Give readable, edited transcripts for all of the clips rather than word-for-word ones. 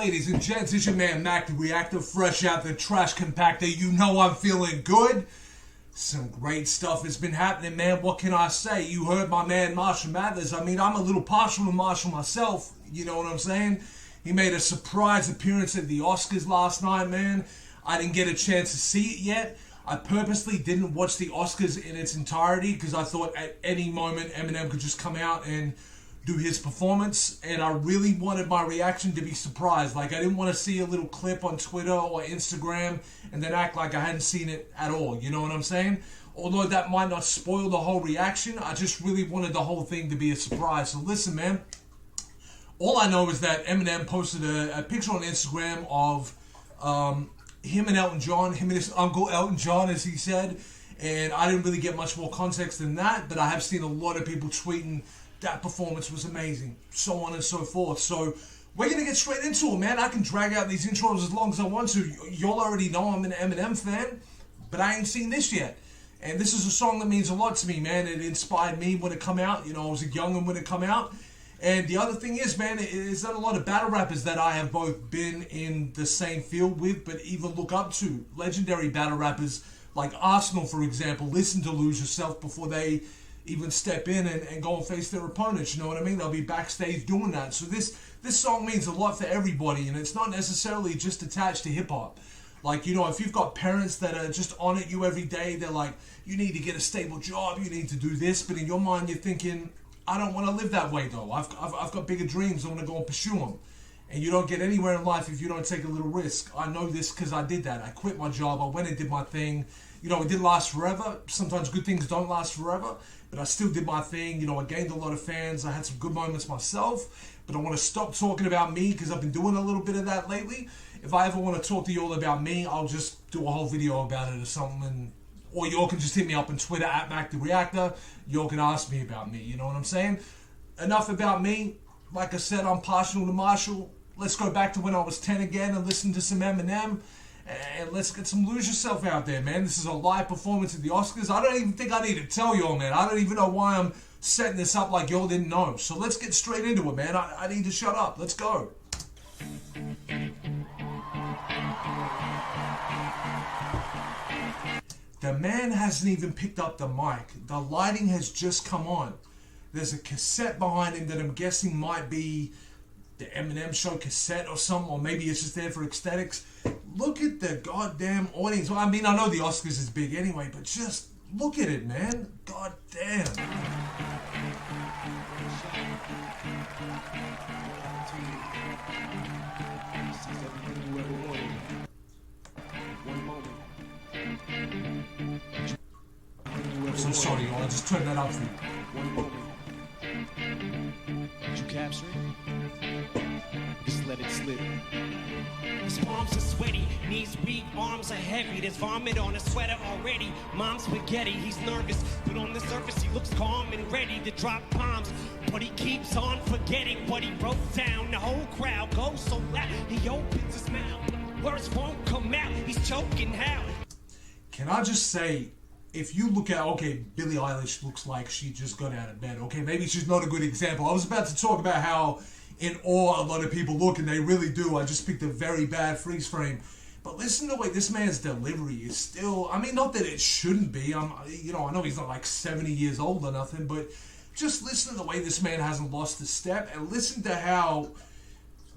ladies and gents? It's your man Mac, the Reactor, fresh out the trash compactor. You know I'm feeling good. Some great stuff has been happening, man. What can I say? You heard my man Marshall Mathers. I mean, I'm a little partial to Marshall myself. You know what I'm saying? He made a surprise appearance at the Oscars last night, man. I didn't get a chance to see it yet. I purposely didn't watch the Oscars in its entirety because I thought at any moment Eminem could just come out and do his performance, and I really wanted my reaction to be surprised. Like, I didn't want to see a little clip on Twitter or Instagram and then act like I hadn't seen it at all. You know what I'm saying? Although that might not spoil the whole reaction, I just really wanted the whole thing to be a surprise. So listen, man. All I know is that Eminem posted a picture on Instagram of him and Elton John, him and his uncle Elton John, as he said. And I didn't really get much more context than that, but I have seen a lot of people tweeting that performance was amazing, so on and so forth. So we're going to get straight into it, man. I can drag out these intros as long as I want to. Y'all already know I'm an Eminem fan, but I ain't seen this yet. And this is a song that means a lot to me, man. It inspired me when it come out. You know, I was a youngin' when it come out. And the other thing is, man, is that a lot of battle rappers that I have both been in the same field with, but even look up to. Legendary battle rappers like Arsenal, for example, listen to Lose Yourself before they even step in and go and face their opponents. You know what I mean? They'll be backstage doing that. So this song means a lot for everybody, and it's not necessarily just attached to hip-hop. Like, you know, if you've got parents that are just on at you every day, they're like, you need to get a stable job, you need to do this, but in your mind you're thinking, I don't want to live that way though. I've got bigger dreams, I want to go and pursue them. And you don't get anywhere in life if you don't take a little risk. I know this because I did that. I quit my job, I went and did my thing. You know, it didn't last forever. Sometimes good things don't last forever, but I still did my thing. You know, I gained a lot of fans. I had some good moments myself, but I want to stop talking about me because I've been doing a little bit of that lately. If I ever want to talk to you all about me, I'll just do a whole video about it or something. Or y'all can just hit me up on Twitter at MacTheReactor. Y'all can ask me about me. You know what I'm saying? Enough about me. Like I said, I'm partial to Marshall. Let's go back to when I was 10 again and listen to some Eminem. And let's get some Lose Yourself out there, man. This is a live performance at the Oscars. I don't even think I need to tell y'all, man. I don't even know why I'm setting this up like y'all didn't know. So let's get straight into it, man. I need to shut up. Let's go. The man hasn't even picked up the mic. The lighting has just come on. There's a cassette behind him that I'm guessing might be the Eminem Show cassette or something, or maybe it's just there for aesthetics. Look at the goddamn audience. Well, I mean, I know the Oscars is big anyway, but just look at it, man. God damn. I'm so sorry, y'all. I just turned that up for you. One moment. Did you capture it? Just let it slip. His palms are sweaty, knees weak, arms are heavy. There's vomit on his sweater already. Mom's spaghetti, he's nervous, but on the surface he looks calm and ready to drop bombs. But he keeps on forgetting what he wrote down. The whole crowd goes so loud, he opens his mouth. Words won't come out, he's choking out. Can I just say, if you look at, okay, Billie Eilish looks like she just got out of bed. Okay, maybe she's not a good example. I was about to talk about how in awe a lot of people look, and they really do. I just picked a very bad freeze frame. But listen to the way this man's delivery is still, I mean, not that it shouldn't be. You know, I know he's not like 70 years old or nothing, but just listen to the way this man hasn't lost a step, and listen to how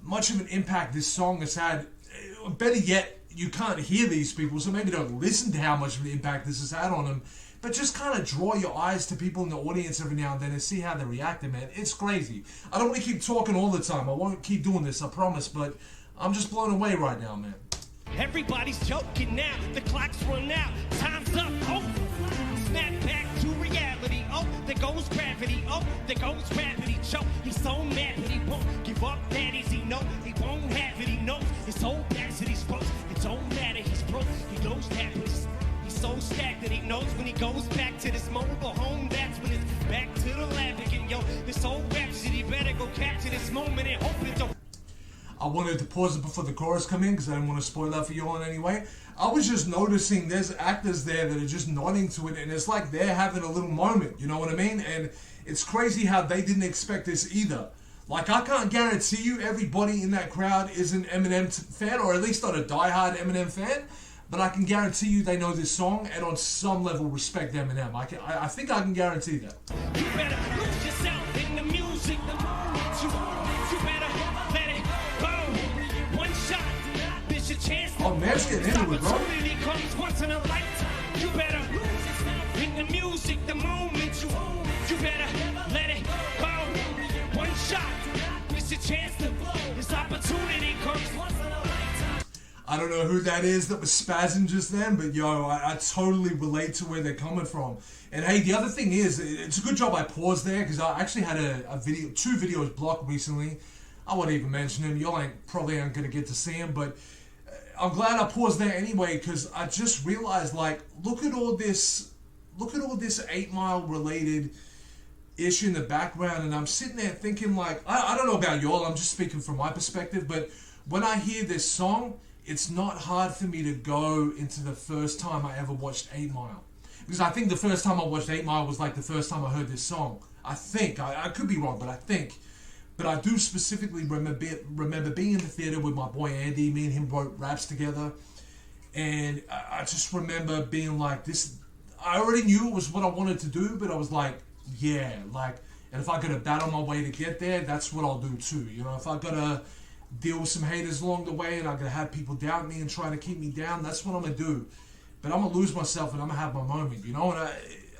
much of an impact this song has had. Better yet, you can't hear these people, so maybe don't listen to how much of an impact this has had on them, but just kind of draw your eyes to people in the audience every now and then and see how they react, man. It's crazy. I don't want to keep talking all the time. I won't keep doing this, I promise, but I'm just blown away right now, man. Everybody's joking now, the clock's run out, time's up, oh, snap back to reality, oh, there goes gravity, oh, there goes gravity, choke, he's so mad that he won't give up, that is he know, he won't have it, he knows, his whole back that he's broke, it don't matter, he's broke, he knows that, but he's so stacked that he knows when he goes back to this mobile home, that's when it's back to the lab again, yo, this whole rap shit, he better go capture this moment and hope it don't. I wanted to pause it before the chorus come in because I didn't want to spoil that for you all in any way. I was just noticing there's actors there that are just nodding to it, and it's like they're having a little moment, you know what I mean? And it's crazy how they didn't expect this either. Like, I can't guarantee you everybody in that crowd is an Eminem fan, or at least not a diehard Eminem fan, but I can guarantee you they know this song and on some level respect Eminem. I think I can guarantee that. You better lose yourself in the music. The moment you better let it go. One shot, this your chance. Oh, man's getting into it, bro. Opportunity comes once in a lifetime. You better lose yourself in the music. The moment you better let it go. One shot, this your chance to blow. This opportunity comes once in a lifetime. I don't know who that is that was spazzing just then, but yo, I totally relate to where they're coming from. And hey, the other thing is, it's a good job I paused there, because I actually had two videos blocked recently. I won't even mention them. Y'all probably aren't going to get to see them, but I'm glad I paused there anyway, because I just realized, like, look at all this 8 Mile related issue in the background, and I'm sitting there thinking, like, I don't know about y'all, I'm just speaking from my perspective, but when I hear this song, it's not hard for me to go into the first time I ever watched 8 Mile. Because I think the first time I watched 8 Mile was like the first time I heard this song. I think. I could be wrong, but I think. But I do specifically remember being in the theater with my boy Andy. Me and him wrote raps together. And I just remember being like, this... I already knew it was what I wanted to do, but I was like, yeah, like... And if I got to battle my way to get there, that's what I'll do too. You know, if I got to deal with some haters along the way and I'm going to have people doubt me and try to keep me down, that's what I'm going to do. But I'm going to lose myself and I'm going to have my moment, you know? And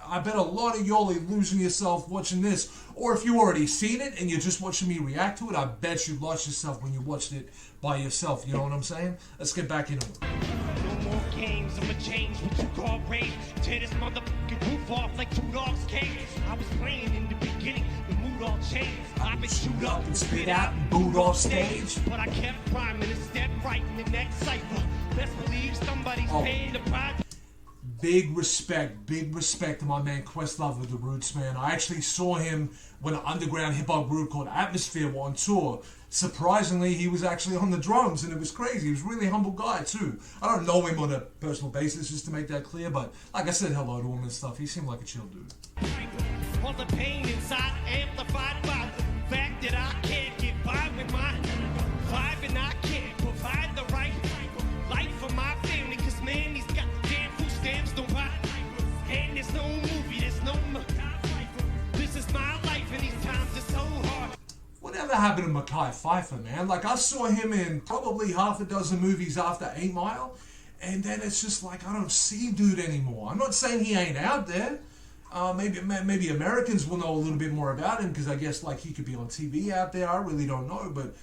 I bet a lot of y'all are losing yourself watching this. Or if you already seen it and you're just watching me react to it, I bet you lost yourself when you watched it by yourself. You know what I'm saying? Let's get back into it. No more games, I'ma change what you call rage. Tear this motherfucking roof off like 2 dogs' cage. I was playing in the beginning, the mood all changed. I've been shoot up and spit out and boot off stage. But I kept rhyming and stepped right in the next cypher. Best believe somebody's paying the price. Big respect to my man Questlove of The Roots, man. I actually saw him when an underground hip-hop group called Atmosphere were on tour. Surprisingly, he was actually on the drums, and it was crazy. He was a really humble guy, too. I don't know him on a personal basis, just to make that clear, but like I said hello to him and stuff. He seemed like a chill dude. All the pain inside amplified by the fact that I can't get by with my vibe, and I can't provide the right life for my family, cause man, these goddamn food stamps don't buy. And there's no movie, there's no this is my life, and these times are so hard. Whatever happened to Mekhi Phifer, man? Like, I saw him in probably half a dozen movies after 8 Mile, and then it's just like, I don't see dude anymore. I'm not saying he ain't out there. Maybe Americans will know a little bit more about him, because I guess, like, he could be on TV out there. I really don't know, but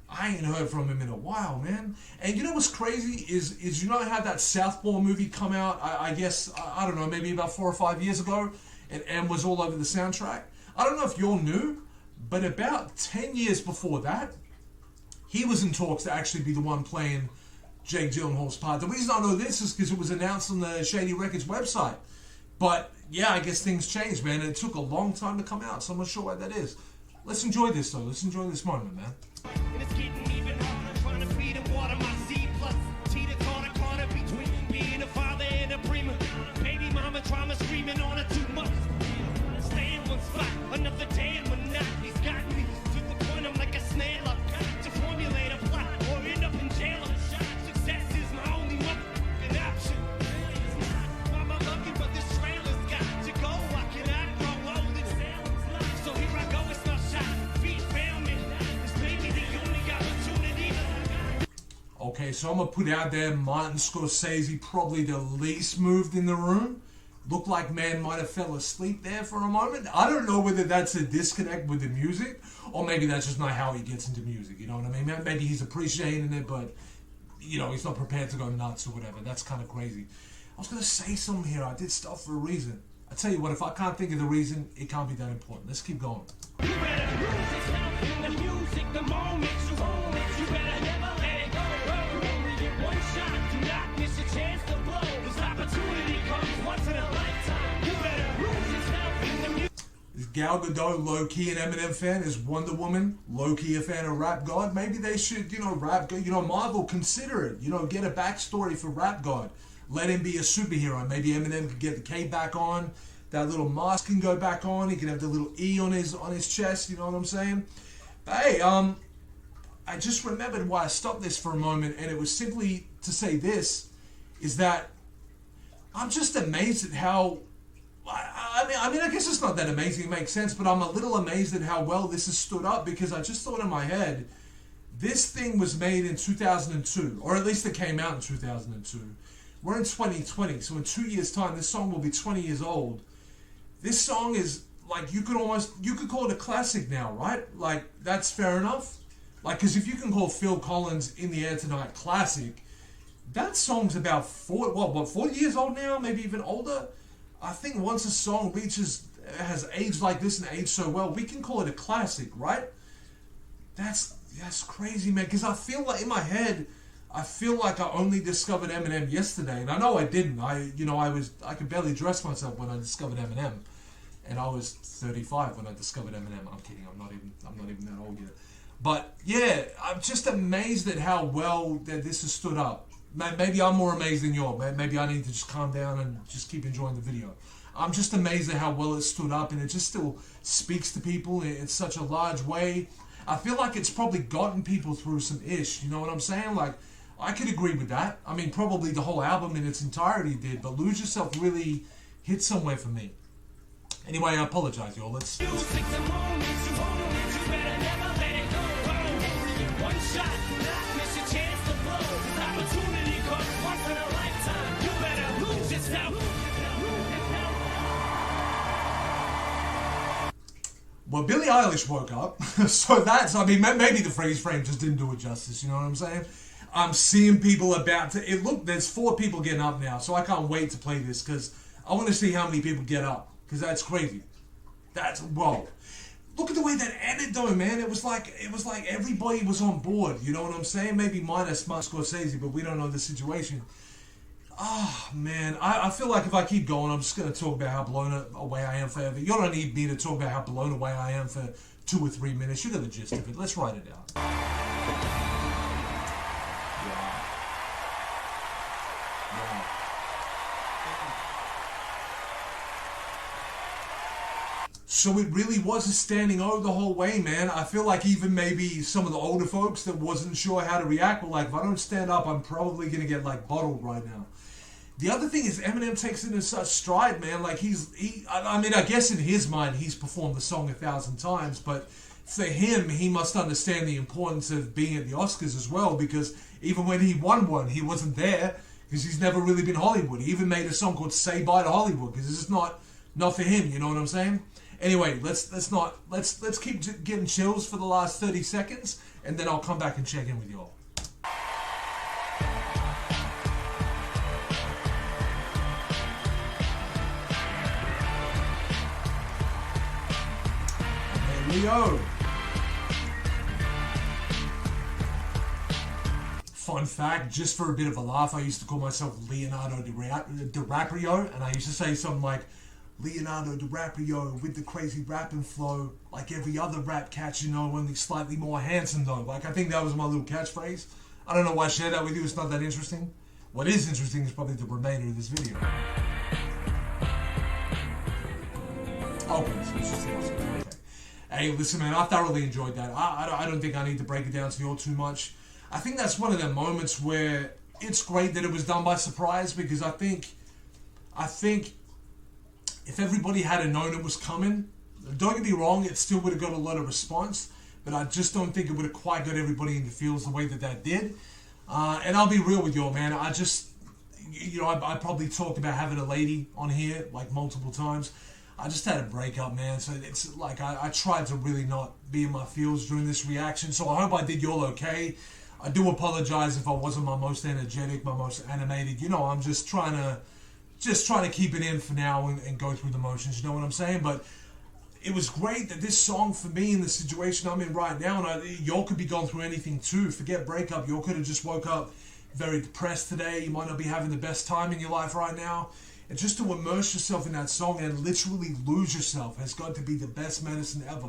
I ain't heard from him in a while, man. And you know what's crazy is you know how that Southpaw movie come out, I guess, I don't know, maybe about 4 or 5 years ago, and was all over the soundtrack? I don't know if y'all knew, but about 10 years before that, he was in talks to actually be the one playing Jake Gyllenhaal's part. The reason I know this is because it was announced on the Shady Records website. But yeah, I guess things changed, man. It took a long time to come out, so I'm not sure why that is. Let's enjoy this, though. Let's enjoy this moment, man. And it's getting even harder trying to feed and water my seed, plus teeter totter between being a father and a dreamer. Baby mama trauma screaming on her 2 months. Stay in one spot, another day in monotony's got me to the point I'm like a snail. I've got to formulate a plot or end up in jail. Success is my only motherfucking option. Mama lucky, but this trailer's got to go. I cannot grow old and sound. So here I go, it's my shot. Feet fail me. This may be the only opportunity. Okay, so I'm going to put out there Martin Scorsese, probably the least moved in the room. Looked like man might have fell asleep there for a moment. I don't know whether that's a disconnect with the music, or maybe that's just not how he gets into music, you know what I mean? Maybe he's appreciating it, but, you know, he's not prepared to go nuts or whatever. That's kind of crazy. I was going to say something here. I did stuff for a reason. I tell you what, if I can't think of the reason, it can't be that important. Let's keep going. You better lose yourself in the music the moment you own it. You better never let it go. You only get one shot. Do not miss a chance to blow. This opportunity comes once in a lifetime. You better lose yourself in the music. Is Gal Gadot low-key an Eminem fan? Is Wonder Woman low-key a fan of Rap God? Maybe they should, Marvel, consider it. Get a backstory for Rap God. Let him be a superhero. Maybe Eminem could get the K back on. That little mask can go back on. He can have the little E on his chest. You know what I'm saying? Hey, I just remembered why I stopped this for a moment, and it was simply to say this, is that I'm just amazed at how, I mean, I guess it's not that amazing, it makes sense, but I'm a little amazed at how well this has stood up, because I just thought in my head, this thing was made in 2002, or at least it came out in 2002. We're in 2020, so in 2 years' time, this song will be 20 years old. This song is, like, you could call it a classic now, right? Like, that's fair enough. Like, because if you can call Phil Collins' In the Air Tonight classic, that song's about 40 years old now, maybe even older. I think once a song has aged like this and aged so well, we can call it a classic, right? That's crazy, man, because I feel like, in my head, I feel like I only discovered Eminem yesterday, and I know I didn't. I could barely dress myself when I discovered Eminem, and I was 35 when I discovered Eminem. I'm kidding. I'm not even that old yet. But yeah, I'm just amazed at how well that this has stood up. Maybe I'm more amazed than you are. Maybe I need to just calm down and just keep enjoying the video. I'm just amazed at how well it stood up, and it just still speaks to people in such a large way. I feel like it's probably gotten people through some ish. You know what I'm saying? Like, I could agree with that. I mean, probably the whole album in its entirety did, but Lose Yourself really hit somewhere for me. Anyway, I apologize, y'all. Let's Well, Billie Eilish woke up, so maybe the freeze frame just didn't do it justice, you know what I'm saying? I'm seeing people there's 4 people getting up now, so I can't wait to play this, because I want to see how many people get up, because that's crazy. Whoa. Look at the way that ended, though, man. It was like everybody was on board, you know what I'm saying? Maybe minus Mark Scorsese, but we don't know the situation. Oh, man, I feel like if I keep going, I'm just going to talk about how blown away I am forever. You don't need me to talk about how blown away I am for 2 or 3 minutes. You know the gist of it. Let's write it out. So it really was a standing O the whole way, man. I feel like even maybe some of the older folks that wasn't sure how to react were like, if I don't stand up, I'm probably going to get, like, bottled right now. The other thing is Eminem takes it in such stride, man. Like, I mean, I guess in his mind, he's performed the song 1,000 times, but for him, he must understand the importance of being at the Oscars as well, because even when he won one, he wasn't there, because he's never really been Hollywood. He even made a song called Say Bye to Hollywood, because it's just not for him, you know what I'm saying? Anyway, let's keep getting chills for the last 30 seconds, and then I'll come back and check in with y'all. Hey, Leo. Fun fact, just for a bit of a laugh, I used to call myself Leonardo DiCaprio, and I used to say something like, Leonardo DiCaprio with the crazy rapping flow, like every other rap cat you know, only slightly more handsome though. Like, I think that was my little catchphrase. I don't know why I shared that with you, it's not that interesting. What is interesting is probably the remainder of this video. Okay, so it's just the Oscar. Okay. Hey, listen, man, I thoroughly enjoyed that. I don't think I need to break it down to you all too much. I think that's one of the moments where it's great that it was done by surprise, because I think if everybody had known it was coming, don't get me wrong, it still would have got a lot of response, but I just don't think it would have quite got everybody in the feels the way that did. And I'll be real with y'all, man. I probably talked about having a lady on here like multiple times. I just had a breakup, man. So it's like I tried to really not be in my feels during this reaction. So I hope I did y'all okay. I do apologize if I wasn't my most energetic, my most animated. You know, I'm just trying to keep it in for now and go through the motions, you know what I'm saying? But it was great that this song, for me, in the situation I'm in right now, and y'all could be going through anything too. Forget breakup. Y'all could have just woke up very depressed today. You might not be having the best time in your life right now. And just to immerse yourself in that song and literally lose yourself has got to be the best medicine ever.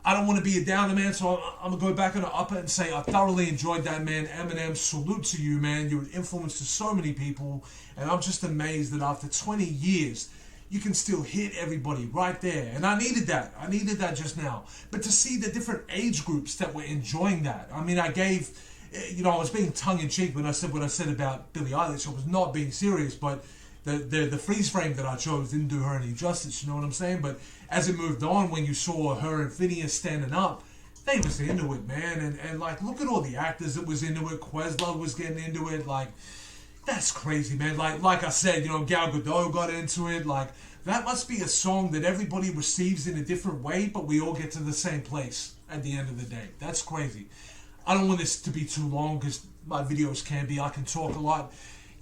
I don't want to be a downer, man, so I'm going to go back on the upper and say I thoroughly enjoyed that, man. Eminem, salute to you, man. You're an influence to so many people, and I'm just amazed that after 20 years, you can still hit everybody right there. And I needed that. I needed that just now. But to see the different age groups that were enjoying that. I mean, I gave, I was being tongue-in-cheek when I said what I said about Billie Eilish. I was not being serious, but the freeze frame that I chose didn't do her any justice, you know what I'm saying? But as it moved on, when you saw her and Phineas standing up, they was into it, man. And like, look at all the actors that was into it. Questlove was getting into it. Like, that's crazy, man. Like I said, Gal Gadot got into it. Like, that must be a song that everybody receives in a different way, but we all get to the same place at the end of the day. That's crazy. I don't want this to be too long because my videos can be. I can talk a lot.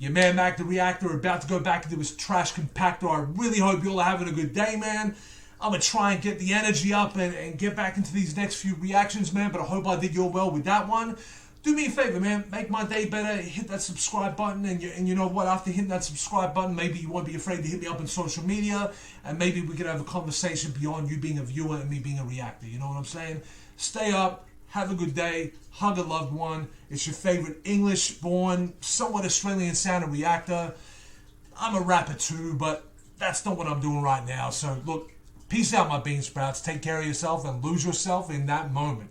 Your man Mac the Reactor about to go back into his trash compactor. I really hope you all are having a good day, man. I'm going to try and get the energy up and get back into these next few reactions, man. But I hope I did you all well with that one. Do me a favor, man. Make my day better. Hit that subscribe button. And you know what? After hitting that subscribe button, maybe you won't be afraid to hit me up on social media. And maybe we can have a conversation beyond you being a viewer and me being a reactor. You know what I'm saying? Stay up. Have a good day. Hug a loved one. It's your favorite English-born, somewhat Australian-sounding reactor. I'm a rapper too, but that's not what I'm doing right now. So, look, peace out, my bean sprouts. Take care of yourself and lose yourself in that moment.